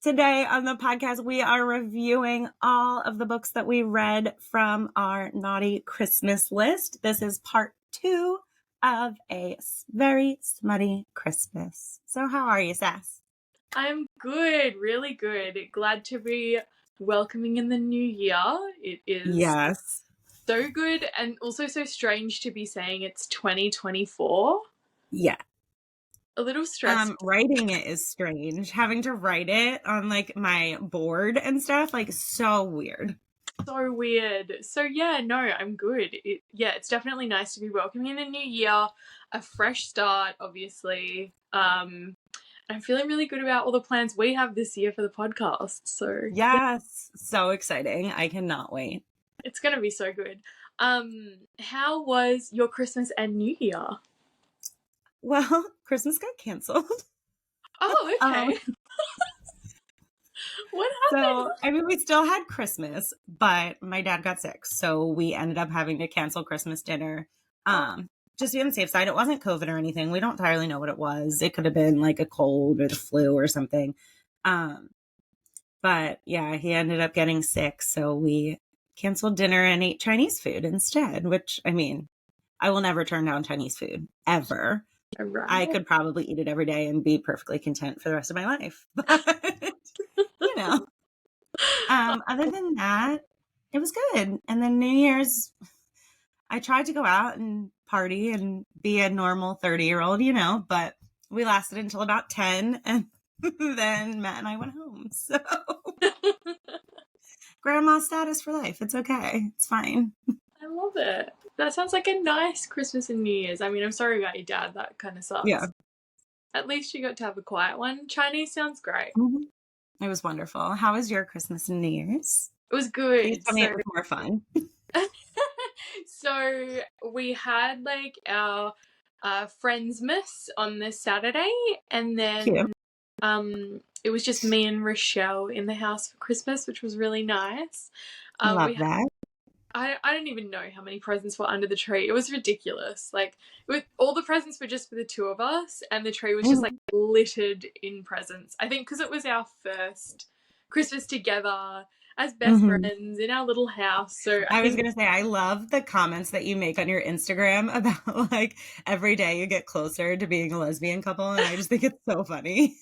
Today on the podcast, we are reviewing all of the books that we read from our naughty Christmas list. This is part 2 of a very smutty Christmas. So how are you, Sass? I'm good, really good. Glad to be welcoming in the new year. It is so good and also so strange to be saying it's 2024. Yeah. A little stressful. Writing it is strange. Having to write it on like my board and stuff, like so weird. So weird. So yeah, no, I'm good. It's definitely nice to be welcoming in a new year, a fresh start, obviously. I'm feeling really good about all the plans we have this year for the podcast. So yes, so exciting. I cannot wait. It's going to be so good. How was your Christmas and New Year? Well, Christmas got canceled. Oh, okay. What happened? So, I mean, we still had Christmas, but my dad got sick. So we ended up having to cancel Christmas dinner. Just to be on the safe side. It wasn't COVID or anything. We don't entirely know what it was. It could have been like a cold or the flu or something. But yeah, he ended up getting sick. So we canceled dinner and ate Chinese food instead, which, I mean, I will never turn down Chinese food ever. Right. I could probably eat it every day and be perfectly content for the rest of my life. But, you know, other than that, it was good. And then New Year's, I tried to go out and party and be a normal 30-year-old, but we lasted until about 10 and then Matt and I went home. So grandma status for life. It's okay. It's fine. I love it. That sounds like a nice Christmas and New Year's. I mean, I'm sorry about your dad. That kind of sucks. Yeah. At least you got to have a quiet one. Chinese sounds great. Mm-hmm. It was wonderful. How was your Christmas and New Year's? It was good. Please tell me it was more fun. So we had like our Friendsmas on this Saturday, and then Cute. It was just me and Rochelle in the house for Christmas, which was really nice. Love that. I don't even know how many presents were under the tree. It was ridiculous. Like, all the presents were just for the two of us, and the tree was just like littered in presents. I think because it was our first Christmas together as best friends in our little house. So I was going to say, I love the comments that you make on your Instagram about like every day you get closer to being a lesbian couple. And I just think it's so funny.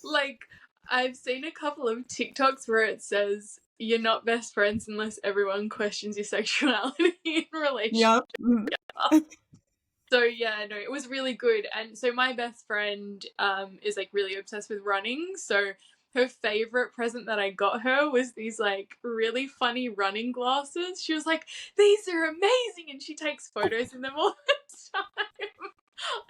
Like, I've seen a couple of TikToks where it says, you're not best friends unless everyone questions your sexuality in relationship. Yep. So yeah, no, it was really good. And so my best friend is like really obsessed with running. So her favorite present that I got her was these like really funny running glasses. She was like, these are amazing. And she takes photos in them all the time.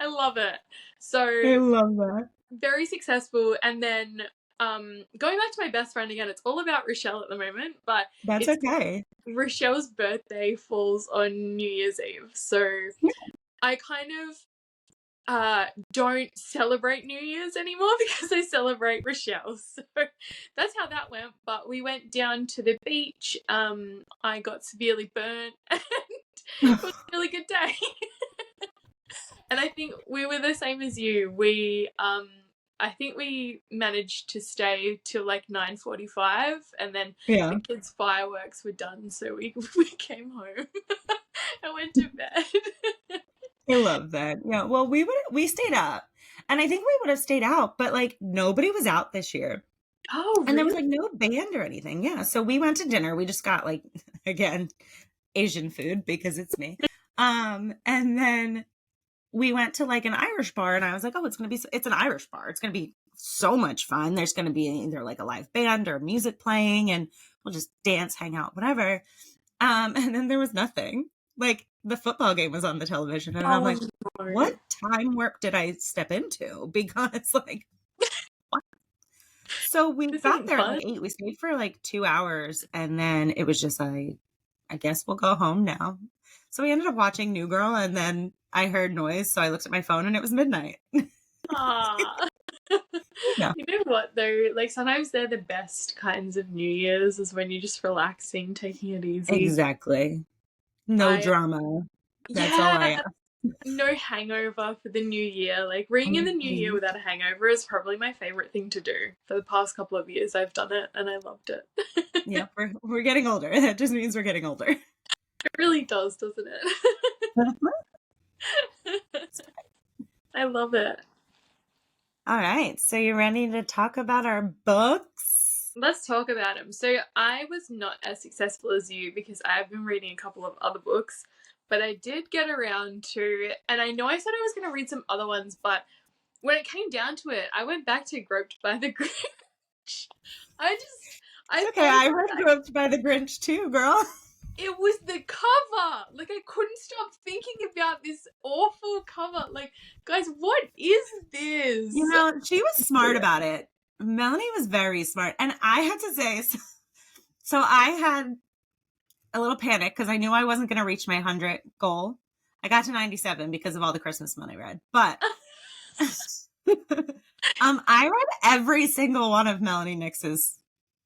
I love it. So I love that. Very successful. And then going back to my best friend again, it's all about Rochelle at the moment, but that's okay. Rochelle's birthday falls on New Year's Eve. So I kind of don't celebrate New Year's anymore because I celebrate Rochelle. So that's how that went. But we went down to the beach. I got severely burnt and it was a really good day. And I think we were the same as you. I think we managed to stay till like 9:45, and then the kids' fireworks were done, so we came home and went to bed. I love that. Yeah, well, we stayed up, and I think we would have stayed out, but like nobody was out this year. Oh, really? And there was like no band or anything. Yeah, so we went to dinner. We just got like, again, Asian food because it's me. And then we went to like an Irish bar, and I was like, oh, it's an Irish bar. It's going to be so much fun. There's going to be either like a live band or music playing, and we'll just dance, hang out, whatever. And then there was nothing. Like the football game was on the television, and I'm like, what time warp did I step into? Because like, what? So we got there at like 8. We stayed for like 2 hours, and then it was just like, I guess we'll go home now. So we ended up watching New Girl, and then I heard noise, so I looked at my phone, and it was midnight. Yeah. You know what, though? Like, sometimes they're the best kinds of New Year's is when you're just relaxing, taking it easy. Exactly. No drama. That's all I ask. no hangover for the new year. Like ringing in the new year Mhm. without a hangover is probably my favorite thing to do. For the past couple of years, I've done it and I loved it. Yep, we're getting older. That just means we're getting older. It really does, doesn't it? I love it. All right, so you ready to talk about our books? Let's talk about them. So I was not as successful as you because I've been reading a couple of other books, but I did get around to, and I know I said I was going to read some other ones, but when it came down to it, I went back to Groped by the Grinch. I Okay, thought I about read that. Groped by the Grinch too, girl. It was the cover. Like I couldn't stop thinking about this awful cover. Like, guys, what is this? You know, she was smart about it. Melanie was very smart. And I had to say, so I had a little panic because I knew I wasn't going to reach my 100 goal. I got to 97 because of all the Christmas one I read. But I read every single one of Melanie Nix's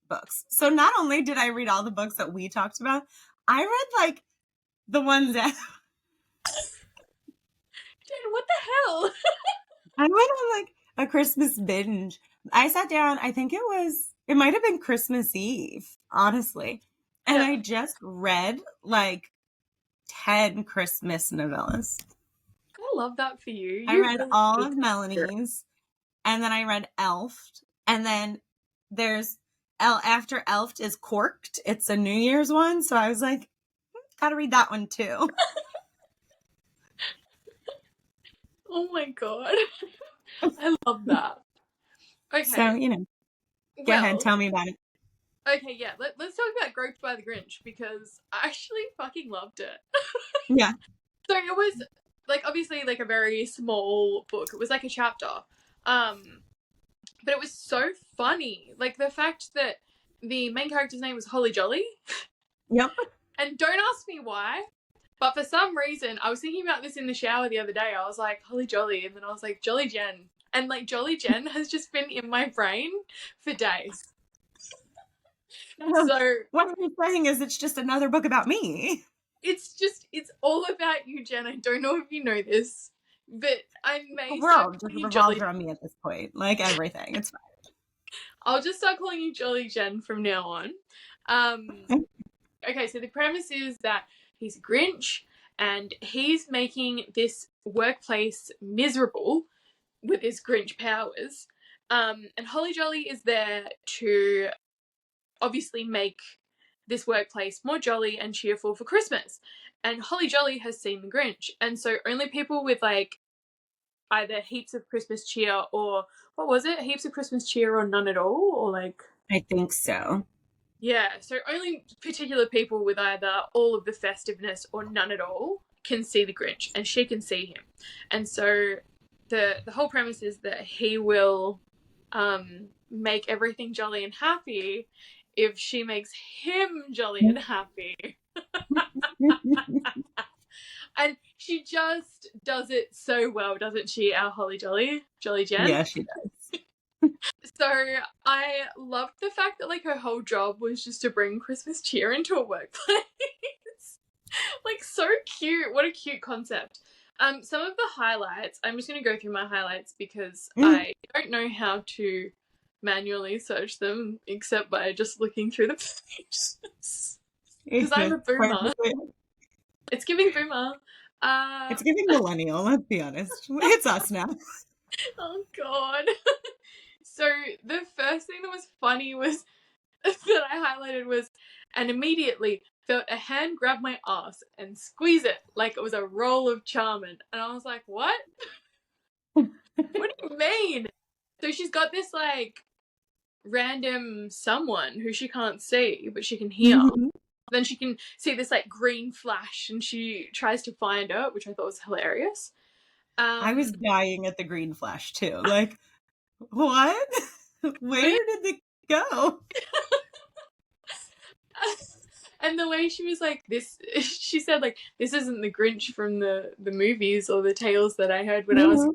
books. So not only did I read all the books that we talked about, I read like the ones that Jen, what the hell? I went on like a Christmas binge. I sat down, I think it might have been Christmas Eve, honestly. And Yeah. I just read like 10 Christmas novellas. I love that for you. I You read really all need of to hear it. Melanie's, and then I read Elfed, and then there's after Elfed is Corked. It's a New Year's one, so I was like, gotta read that one too. Oh my god. I love that. So, Okay. go ahead, Well, tell me about it. okay, yeah. Let's talk about Groped by the Grinch because I actually fucking loved it. Yeah. So it was like obviously like a very small book. It was like a chapter. Um but it was so funny. Like the fact that the main character's name was Holly Jolly. Yep. And don't ask me why, but for some reason I was thinking about this in the shower the other day. I was like, Holly Jolly, and then I was like, Jolly Jenn. And like Jolly Jenn has just been in my brain for days. So What you're saying is it's just another book about me. it's all about you, Jenn. I don't know if you know this, but I The may start world just calling you revolves Jolly. around me at this point. Like everything. It's I'll just start calling you Jolly Jenn from now on. Um, fine. okay, so the premise is that he's a Grinch and he's making this workplace miserable with his Grinch powers. And Holly Jolly is there to obviously make this workplace more jolly and cheerful for Christmas. And Holly Jolly has seen the Grinch, and so only people with like either heaps of Christmas cheer or what was it? Heaps of Christmas cheer or none at all, or like I think so. yeah. So only particular people with either all of the festiveness or none at all can see the Grinch, and she can see him. And so the whole premise is that he will make everything jolly and happy if she makes him jolly and happy. And she just does it so well, doesn't she, our Holly Jolly, Jolly Jenn? Yeah, she does. So I loved the fact that like her whole job was just to bring Christmas cheer into a workplace. Like so cute. What a cute concept. Some of the highlights, I'm just gonna go through my highlights because I don't know how to manually search them except by just looking through the pages. Because I'm a boomer. It's giving boomer. It's giving millennial, let's be honest. It's us now. Oh god. So the first thing that was funny was that I highlighted was, and immediately felt a hand grab my ass and squeeze it like it was a roll of Charmin. And I was like, what? What do you mean? So she's got this like random someone who she can't see, but she can hear. Then she can see this like green flash and she tries to find her, which I thought was hilarious. I was dying at the green flash too. Like, what? Where did it go? And the way she was like this, she said like, this isn't the Grinch from the movies or the tales that I heard when I was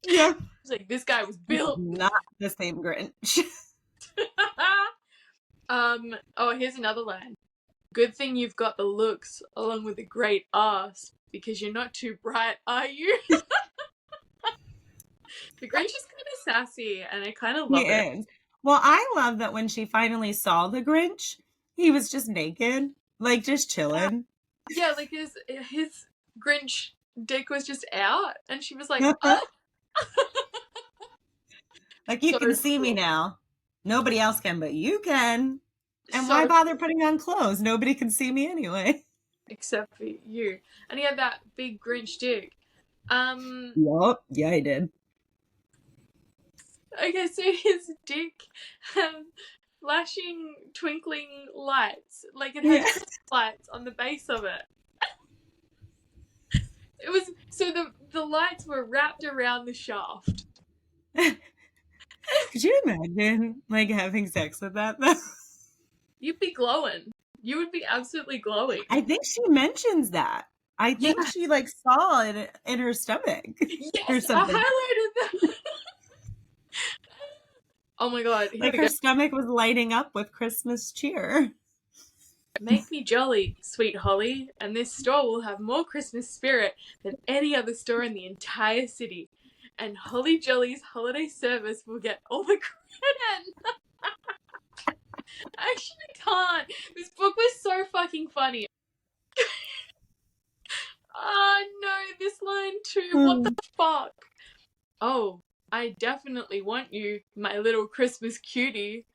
Yeah. like, this guy was built. Not the same Grinch. Oh, here's another line. Good thing you've got the looks along with a great ass. because you're not too bright, are you? The Grinch is kind of sassy, and I kind of He love it. is. Well, I love that when she finally saw the Grinch, he was just naked, like just chilling. Yeah, like his Grinch dick was just out, and she was like, "Oh, Like, you so can see me cool, now. Nobody else can, but you can. And why so bother putting on clothes? Nobody can see me anyway. except for you." And he had that big Grinch dick. Um, Yup. Yeah, I did. okay, so his dick had flashing, twinkling lights, like it had Yeah. Christmas lights on the base of it. It was so the lights were wrapped around the shaft. Could you imagine, like, having sex with that, though? You'd be glowing. You would be absolutely glowing. I think she mentions that. I Yeah. think she, like, saw it in her stomach or Yes, something. I highlighted that. Oh my god, here Like, we her go. stomach was lighting up with Christmas cheer. Make me jolly, sweet Holly, and this store will have more Christmas spirit than any other store in the entire city. And Holly Jolly's holiday service will get all the credit. I actually can't. This book was so fucking funny. Oh no, this line too. What the fuck? Oh, I definitely want you, my little Christmas cutie,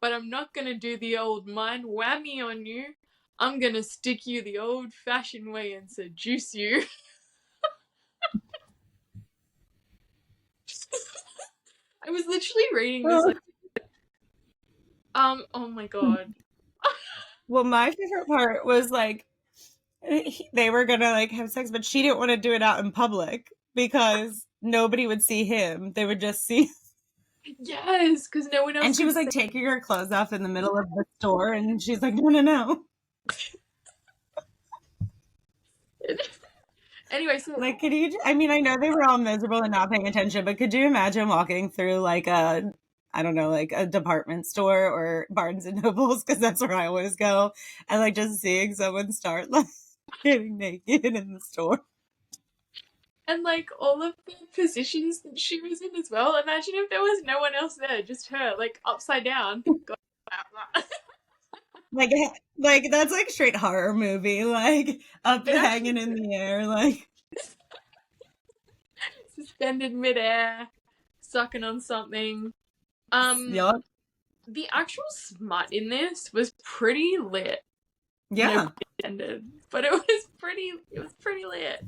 but I'm not gonna do the old mind whammy on you. I'm gonna stick you the old fashioned way and seduce you. I was literally reading this like, oh my god. Well, my favorite part was like they were gonna like have sex, but she didn't want to do it out in public because nobody would see him. They would just see. Yes, because no one else And she could was like taking her clothes off in the middle of the store, and she's like, "No, no, no!" see it. Anyway, so Like, could you? I mean, I know they were all miserable and not paying attention, but could you imagine walking through like a, I don't know, like a department store or Barnes and Nobles, because that's where I always go, and like just seeing someone start like getting naked in the store. and like all of the positions that she was in as well. Imagine if there was no one else there, just her, like upside down. God. Like, like that's like straight horror movie, like up It actually hanging in the air, like. suspended midair, sucking on something. Um, Yup. the actual smut in this was pretty lit. No Yeah. pun intended, but it was pretty lit.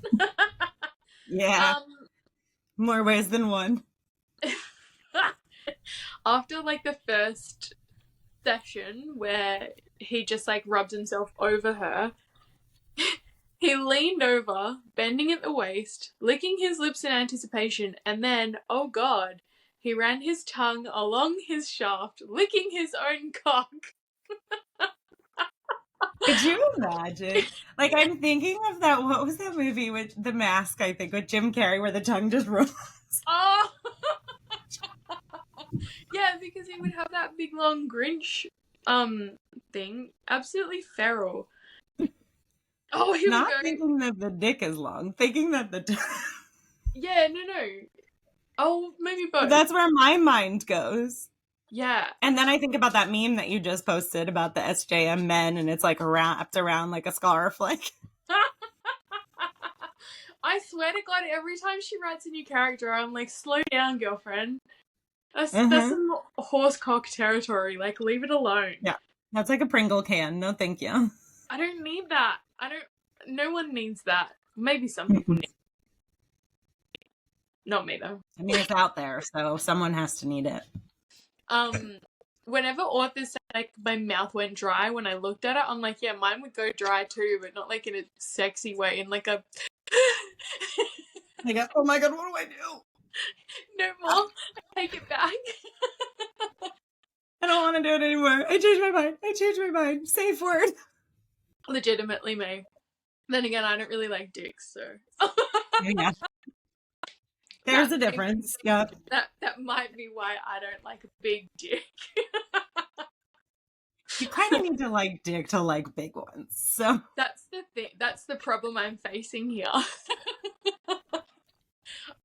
Yeah. Um, More ways than one. after like the first session where he just like rubbed himself over her, he leaned over, bending at the waist, licking his lips in anticipation, and then, oh god, he ran his tongue along his shaft, licking his own cock. Could you imagine? Like, I'm thinking of that. What was that movie with The Mask? I think with Jim Carrey, where the tongue just rolls. Oh! Yeah, because he would have that big long Grinch thing. Absolutely feral. Oh, here Not we go. thinking that the dick is long, thinking that the. Yeah, no. Oh, maybe both. That's where my mind goes. Yeah. And then I think about that meme that you just posted about the SJM men, and it's like wrapped around like a scarf, like. I swear to God, every time she writes a new character, I'm like, slow down, girlfriend. That's some horse cock territory. Like, leave it alone. Yeah, that's like a Pringle can. No, thank you. I don't need that. No one needs that. Maybe some people need. Not me though. I mean, it's out there, so someone has to need it. Whenever authors say like my mouth went dry when I looked at it, I'm like, yeah, mine would go dry too, but not like in a sexy way, in like a. Like, oh my god, what do I do? No more. I take it back. I don't want to do it anymore. I changed my mind. Safe word. Legitimately me. Then again, I don't really like dicks, so. Yeah. There's a difference. Yep. That might be why I don't like a big dick. You kind of need to like dig to like big ones. So That's the thing. That's the problem I'm facing here.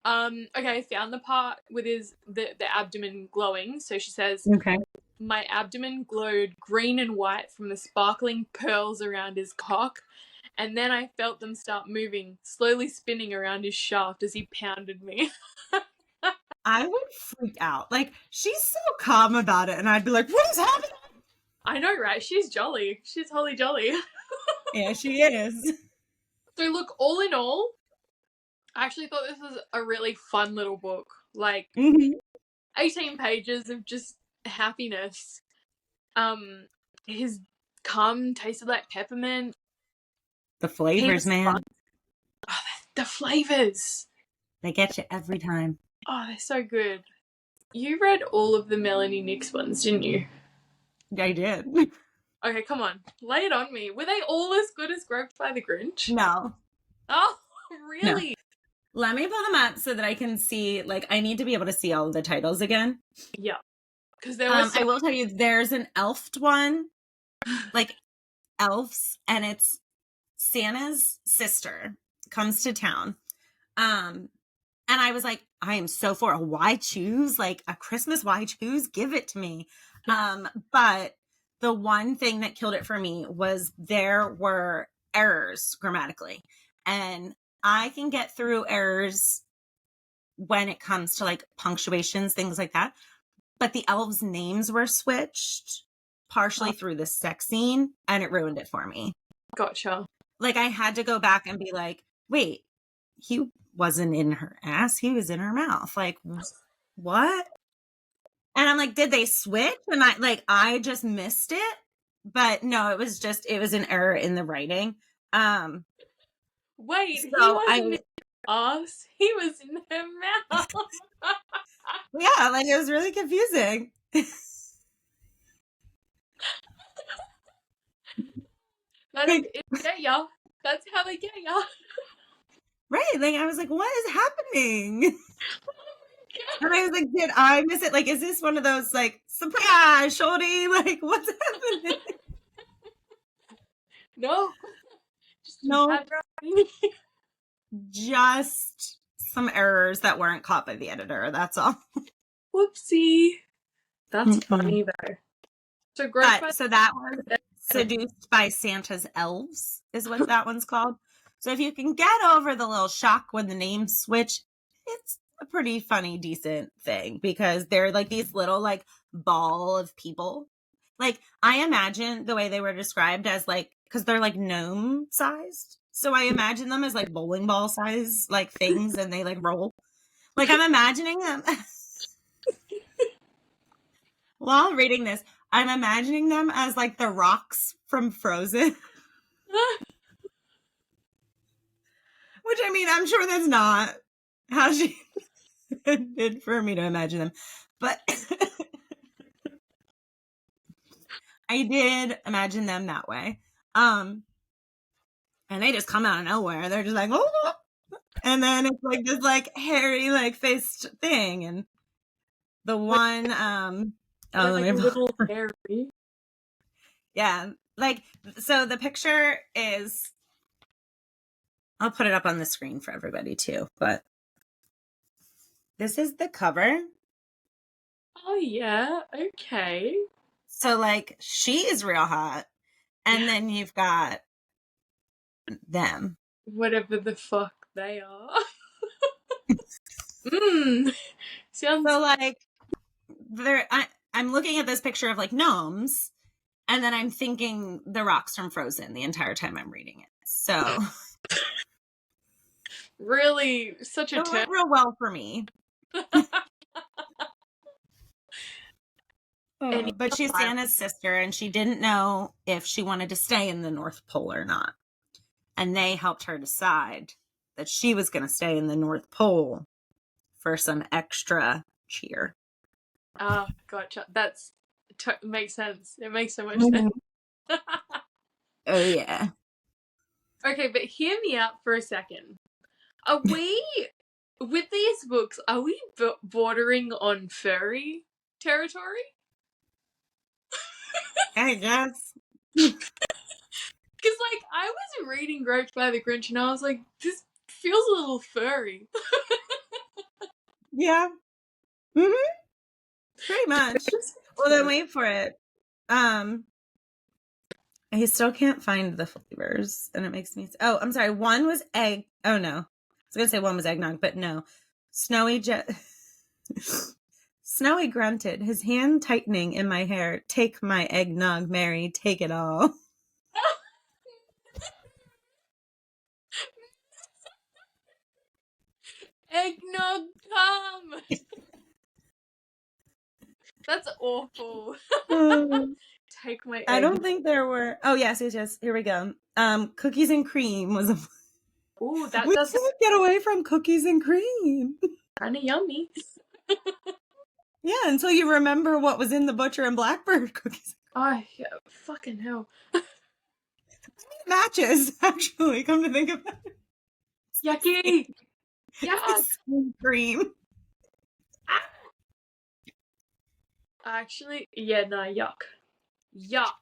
Okay, I found the part with the abdomen glowing. So she says, okay. my abdomen glowed green and white from the sparkling pearls around his cock, and then I felt them start moving, slowly spinning around his shaft as he pounded me. I would freak out. Like she's so calm about it, and I'd be like, "What is happening?" I know, right? She's jolly. She's holly jolly. Yeah, she is. So look, all in all, I actually thought this was a really fun little book. Like Mm-hmm. 18 pages of just happiness. His cum tasted like peppermint. The He flavors, was man, fun. Oh, the flavors. they get you every time. Oh, they're so good. You read all of the Melanie Nix ones, didn't you? I did. Okay, come on. Lay it on me. Were they all as good as Groped by the Grinch? No, Oh, no. really? Let me pull them up so that I can see. Like, I need to be able to see all of the titles again. Yeah. Because there was I will tell you, there's an elfed one, like Elves, and it's Santa's sister comes to town. And I was like, I am so for a why choose, like a Christmas why choose, give it to me. But the one thing that killed it for me was there were errors grammatically. And I can get through errors when it comes to like punctuations, things like that. But the elves' names were switched partially through the sex scene, and it ruined it for me. Gotcha. Like I had to go back and be like, wait, he wasn't in her ass, he was in her mouth. Like, what? And I'm like, did they switch? And I just missed it. But no, it was an error in the writing. Wait, he So wasn't in her ass. He was in her mouth. yeah, like it was really confusing. That'll get ya. That's how they get ya. Right. Like I was like, what is happening? And I was like, did I miss it? Like, is this one of those like surprise, shorty? Like, what's happening? No. Just No, bad writing. just some errors that weren't caught by the editor. That's all. Whoopsie. That's funny though. So So that was Seduced by Santa's Elves is what that one's called. So if you can get over the little shock when the names switch, it's a pretty funny, decent thing because they're like these little like ball of people. Like I imagine the way they were described as like, because they're like gnome sized. So I imagine them as like bowling ball size like things and they like roll. Like I'm imagining them. While reading this, I'm imagining them as like the rocks from Frozen. Which I mean, I'm sure that's not how she did for me to imagine them. But I did imagine them that way. And they just come out of nowhere. They're just like, oh, and then it's like this like hairy like faced thing. And the one like a little hairy. Yeah. Like so the picture is, I'll put it up on the screen for everybody too, but this is the cover. Oh yeah, okay. So like she is real hot. And then you've got them. Whatever the fuck they are. Sounds So like I'm looking at this picture of like gnomes, and then I'm thinking the rocks from Frozen the entire time I'm reading it. So really such a it turn. went real well for me. But she's Santa's sister, and she didn't know if she wanted to stay in the North Pole or not. And they helped her decide that she was going to stay in the North Pole for some extra cheer. Ah, gotcha. That's makes sense. It makes so much sense. Oh yeah. Okay, but hear me out for a second. Are we with these books? Are we bordering on furry territory? I guess. Because, like, I was reading Groped by the Grinch and I was like, this feels a little furry. Yeah. Mm-hmm. Pretty much. Well, then wait for it. I still can't find the flavors, and it makes me. Oh, I'm sorry. One was egg. Oh no, I was gonna say one was eggnog, but no. Snowy Snowy grunted, his hand tightening in my hair. Take my eggnog, Mary. Take it all. Eggnog come! That's awful. Take my I egg. don't think there were. Oh yes. Here we go. Cookies and cream was a. Ooh, that We does can't get away from cookies and cream. kind of yummy. Yeah, until you remember what was in the Butcher and Blackbird cookies. Oh, yeah, fucking hell. Matches, actually, come to think of it. Yucky! Yuck! It's cream. Actually, yeah, no, yuck. Yuck.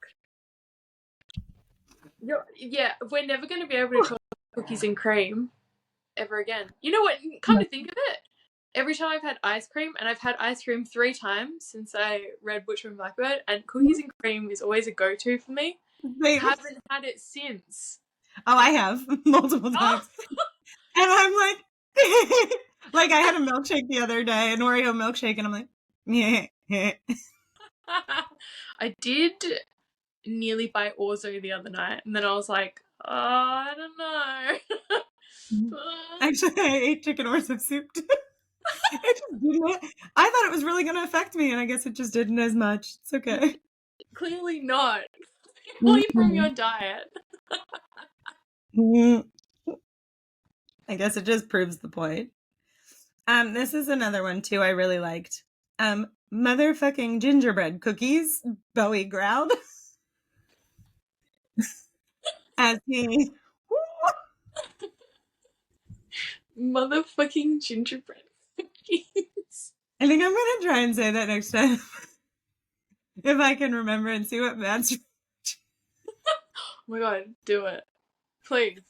Yeah, we're never going to be able to talk about cookies and cream ever again. You know what? Come to think of it, every time I've had ice cream, and I've had ice cream 3 times since I read Butcher and Blackbird, and cookies and cream is always a go-to for me. Same. Haven't had it since. Oh, I have multiple times. And I'm like, like I had a milkshake the other day, an Oreo milkshake, and I'm like, yeah. I did nearly buy Orzo the other night, and then I was like, oh, I don't know. Actually, I ate chicken Orzo soup too. It just didn't. I thought it was really going to affect me, and I guess it just didn't as much. It's okay. Clearly not. Clearly from your diet. I guess it just proves the point. This is another one too I really liked. Motherfucking gingerbread cookies, Bowie growled. As he Motherfucking gingerbread cookies. I think I'm gonna try and say that next time. If I can remember and see what Matt's Oh my god, do it. Please.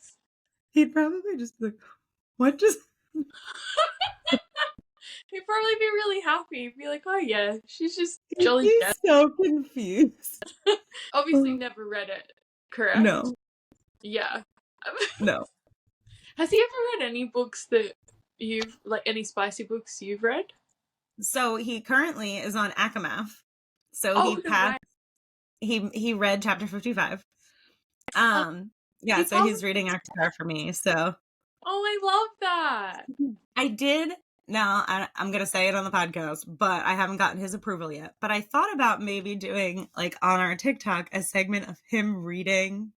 he'd probably just be like, what just He'd probably be really happy. He'd be like, oh yeah, she's just jolly he's Jenn. so confused. Obviously never read it, correct? No. Yeah. No. Has he ever read any books that you've, like, any spicy books you've read? So he currently is on Akamath. So Oh, he no passed way. he read chapter 55. Yeah, He so he's told- reading Akamath for me. So Oh, I love that. I did. Now, I'm going to say it on the podcast, but I haven't gotten his approval yet. But I thought about maybe doing, like, on our TikTok, a segment of him reading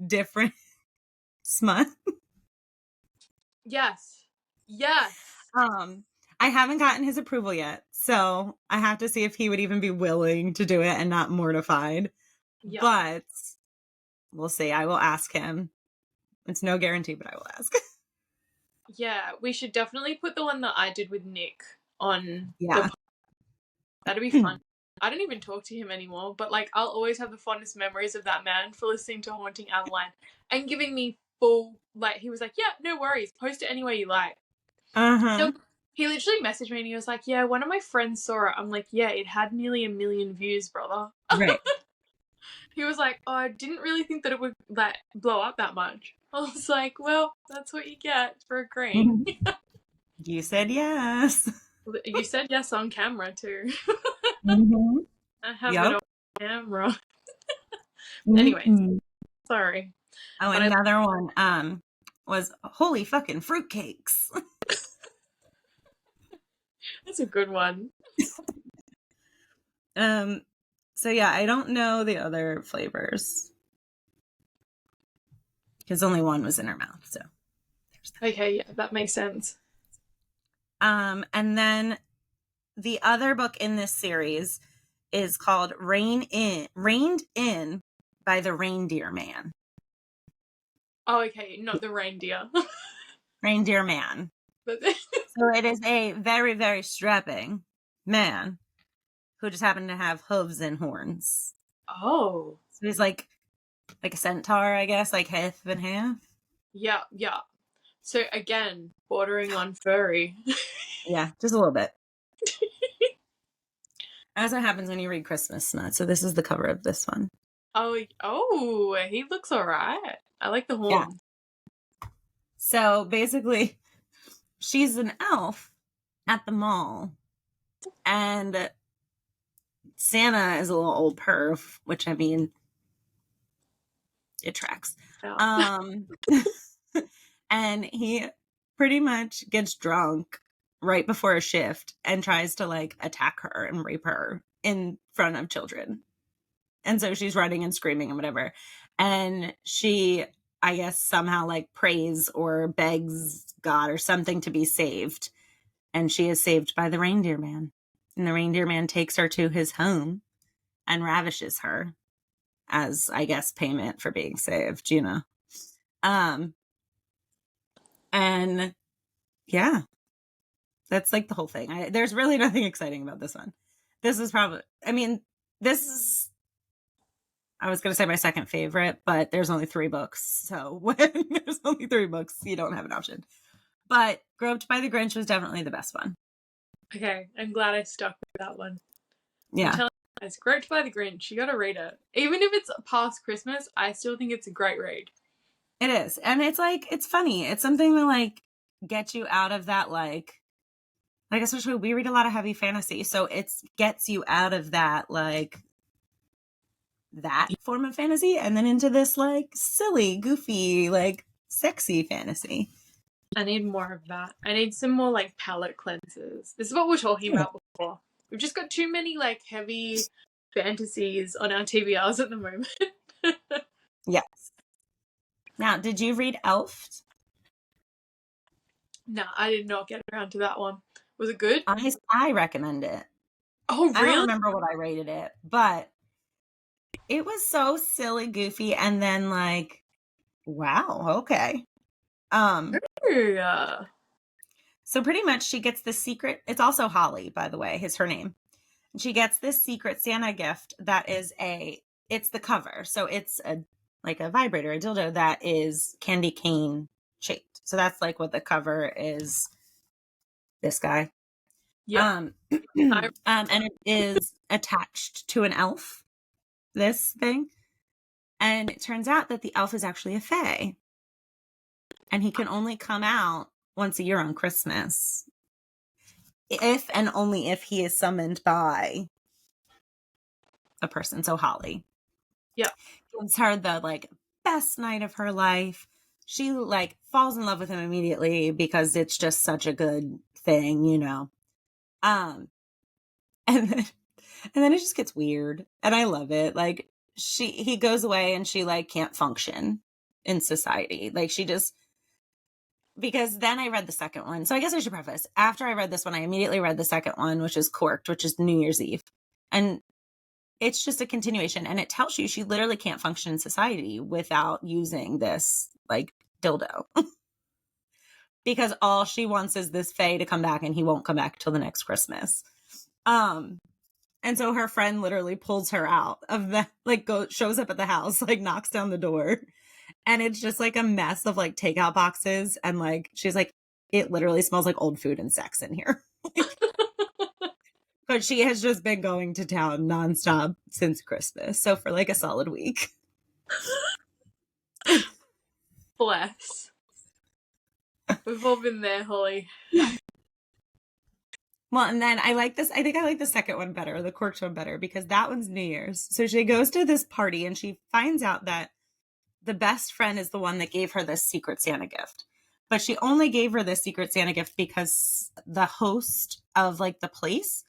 different smut. Yes. Yes. I haven't gotten his approval yet, so I have to see if he would even be willing to do it and not mortified. Yeah. But we'll see. I will ask him. It's no guarantee, but I will ask. Yeah, we should definitely put the one that I did with Nick on Yeah. That'd be fun. I don't even talk to him anymore, but, like, I'll always have the fondest memories of that man for listening to Haunting Adeline and giving me full, like, he was like, yeah, no worries, post it any way you like. So he literally messaged me and he was like, yeah, one of my friends saw it. I'm like, yeah, it had nearly 1 million views, brother. Right. He was like, oh, I didn't really think that it would, like, blow up that much. I was like, well, that's what you get for agreeing. You said yes. You said yes on camera, too. I have it on camera. Anyway, sorry. Oh, But another one was holy fucking fruitcakes. That's a good one. So yeah, I don't know the other flavors because only one was in her mouth. So Okay, yeah, that makes sense. and then the other book in this series is called Reined In by the Reindeer Man. Oh, okay, not the reindeer. Reindeer Man. So it is a very, very strapping man who just happened to have hooves and horns. Oh. So he's like a centaur, I guess, like half and half. Yeah, yeah. So again, bordering on furry. Yeah, just a little bit. As what happens when you read Christmas Smut. So this is the cover of this one. Oh, he looks alright. I like the Yeah. horns. So basically, she's an elf at the mall, and Santa is a little old perv, which I mean, it tracks. Yeah. And he pretty much gets drunk right before a shift and tries to like attack her and rape her in front of children. And so she's running and screaming and whatever. And she, I guess, somehow like prays or begs God or something to be saved. And she is saved by the Reindeer Man. And the Reindeer Man takes her to his home and ravishes her as, I guess, payment for being saved, you know. And yeah, that's like the whole thing. There's really nothing exciting about this one. This is probably, I mean, this is, I was going to say my second favorite, but there's only 3 books. So when there's only 3 books, you don't have an option. But Groped by the Grinch was definitely the best one. Okay, I'm glad I stuck with that one. Yeah. I'm telling you guys, Groped by the Grinch, you gotta read it. Even if it's past Christmas, I still think it's a great read. It is. And it's like, it's funny. It's something to like get you out of that, like especially we read a lot of heavy fantasy. So it gets you out of that, like, that form of fantasy and then into this like silly, goofy, like sexy fantasy. I need more of that. I need some more like palette cleansers. This is what we were talking about before. We've just got too many like heavy fantasies on our TBRs at the moment. Yes. Now, did you read Elves? Nah, I did not get around to that one. Was it good? I recommend it. Oh, I don't really? remember what I rated it, but it was so silly, goofy, and then like, wow, okay. Yeah. So pretty much she gets this secret. It's also Holly, by the way, is her name. She gets this secret Santa gift that is it's the cover. So it's like a vibrator, a dildo that is candy cane shaped. So that's like what the cover is. This guy. Yeah. And it is attached to an elf, this thing. And it turns out that the elf is actually a fae. And he can only come out once a year on Christmas. If and only if he is summoned by a person. So Holly. Yeah. Gives her the like best night of her life. She like falls in love with him immediately because it's just such a good thing, you know. And then it just gets weird. And I love it. Like he goes away and she like can't function in society. Like she just, because then I read the second one. So I guess I should preface. After I read this one, I immediately read the second one, which is Corked, which is New Year's Eve. And it's just a continuation. And it tells you she literally can't function in society without using this like dildo. Because all she wants is this fae to come back and he won't come back till the next Christmas. And so her friend literally pulls her out of the, like, shows up at the house, like, knocks down the door. And it's just like a mess of like takeout boxes. And like, she's like, it literally smells like old food and sex in here. But she has just been going to town nonstop since Christmas. So for like a solid week. Bless. We've all been there, Holly. Well, and then I think I like the second one better, the Corked one better, because that one's New Year's. So she goes to this party and she finds out that the best friend is the one that gave her this secret Santa gift. But she only gave her this secret Santa gift because the host of like the place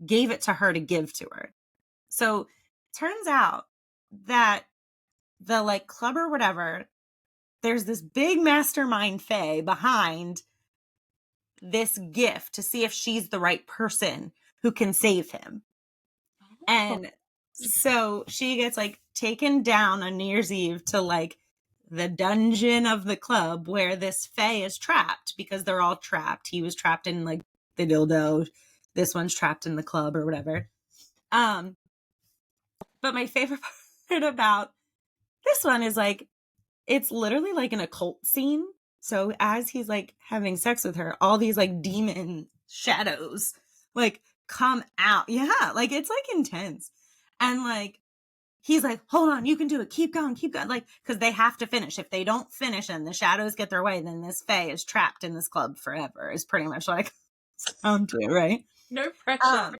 gave it to her to give to her. So turns out that the like club or whatever, there's this big mastermind fae behind this gift to see if she's the right person who can save him. And so she gets like taken down on New Year's Eve to like the dungeon of the club where this fae is trapped because they're all trapped. He was trapped in like the dildo. This one's trapped in the club or whatever. But my favorite part about this one is like, it's literally like an occult scene. So as he's like having sex with her, all these like demon shadows like come out. Yeah, like it's like intense. And like he's like, hold on, you can do it. Keep going, keep going. Like, because they have to finish. If they don't finish and the shadows get their way, then this Fae is trapped in this club forever, is pretty much like sound to it, right? No pressure.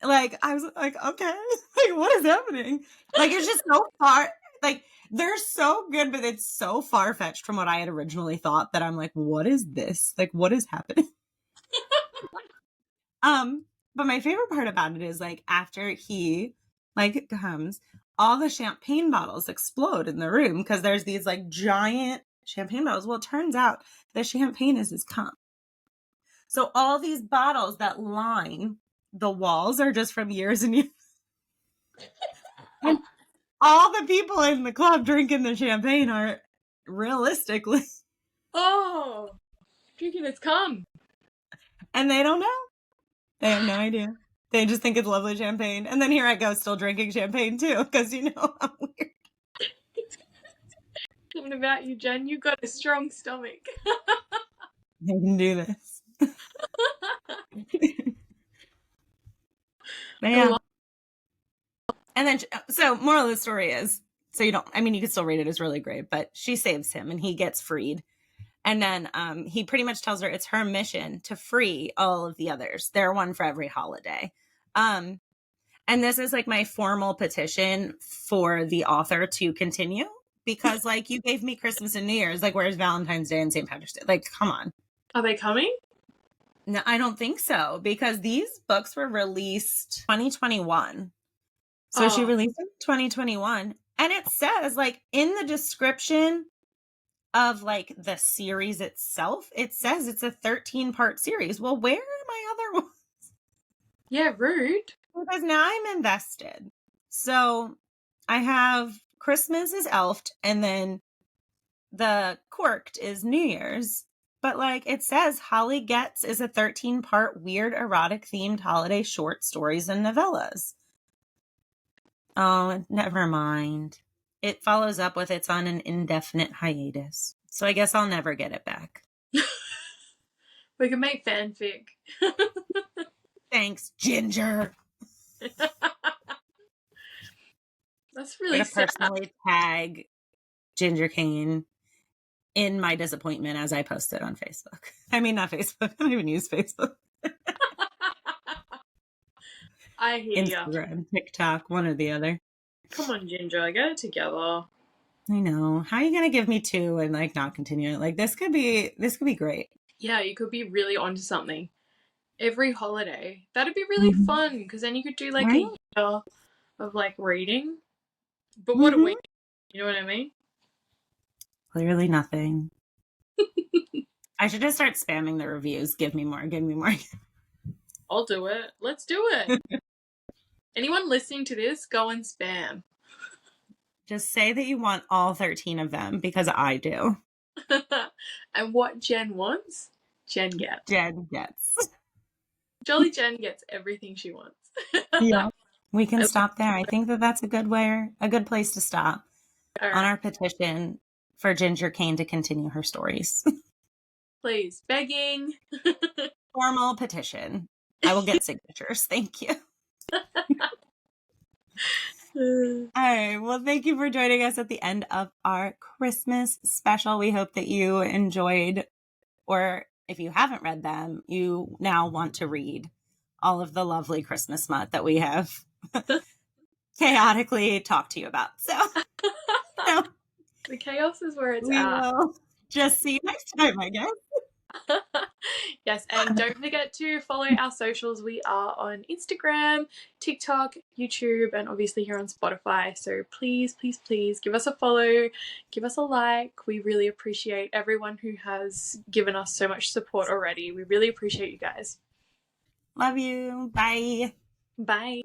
Like, I was like, okay, like, what is happening? Like, it's just so far, like, they're so good, but it's so far-fetched from what I had originally thought that I'm like, what is this? Like, what is happening? But my favorite part about it is, like, after he, like, comes, all the champagne bottles explode in the room because there's these, like, giant champagne bottles. Well, it turns out the champagne is his cum. So all these bottles that line the walls are just from years and years. And all the people in the club drinking the champagne are realistically, Oh, drinking it's come. and they don't know. They have no idea. They just think it's lovely champagne. And then here I go, still drinking champagne too, because you know I'm weird. Something about you, Jen. You got a strong stomach. I can do this. But yeah. And then, so moral of the story is, so you don't, I mean, you can still read it, it's really great, but she saves him and he gets freed. And then he pretty much tells her it's her mission to free all of the others. They're one for every holiday. And this is like my formal petition for the author to continue, because like you gave me Christmas and New Year's, like where's Valentine's Day and St. Patrick's Day? Like, come on. Are they coming? No, I don't think so, because these books were released 2021. So she released in 2021. And it says, like, in the description of, like, the series itself, it says it's a 13-part series. Well, where are my other ones? Yeah, rude. Because now I'm invested. So I have Christmas is Elfed, and then the Corked is New Year's. But, like, it says Holly Gets is a 13-part weird erotic themed holiday short stories and novellas. Oh, never mind. It follows up with it's on an indefinite hiatus. So I guess I'll never get it back. We can make fanfic. Thanks, Ginger. That's really I'm gonna sad. personally tag Ginger Kane in my disappointment as I post it on Facebook. I mean, not Facebook. I don't even use Facebook. I hear ya. Instagram, TikTok, one or the other. Come on, Ginger, get it together. I know. How are you gonna give me two and like not continue it? Like this could be great. Yeah, you could be really onto something. Every holiday. That'd be really fun, because then you could do like Right? a year of like reading. But what a week. You know what I mean? Clearly nothing. I should just start spamming the reviews. Give me more, give me more. I'll do it. Let's do it. Anyone listening to this, go and spam. Just say that you want all 13 of them, because I do. And what Jen wants, Jen gets. Jen gets. Jolly Jen gets everything she wants. Yeah. We can stop there. I think that that's a good place to stop on our petition for Ginger Kane to continue her stories. Please, begging. Formal petition. I will get signatures. Thank you. All right. Well, thank you for joining us at the end of our Christmas special. We hope that you enjoyed, or if you haven't read them, you now want to read all of the lovely Christmas smut that we have chaotically talked to you about. So the chaos is where it's we at. will just see you next time, I guess. Yes, and don't forget to follow our socials. We are on Instagram, TikTok, YouTube, and obviously here on Spotify. So please, please, please give us a follow, give us a like. We really appreciate everyone who has given us so much support already. We really appreciate you guys. Love you. Bye. Bye.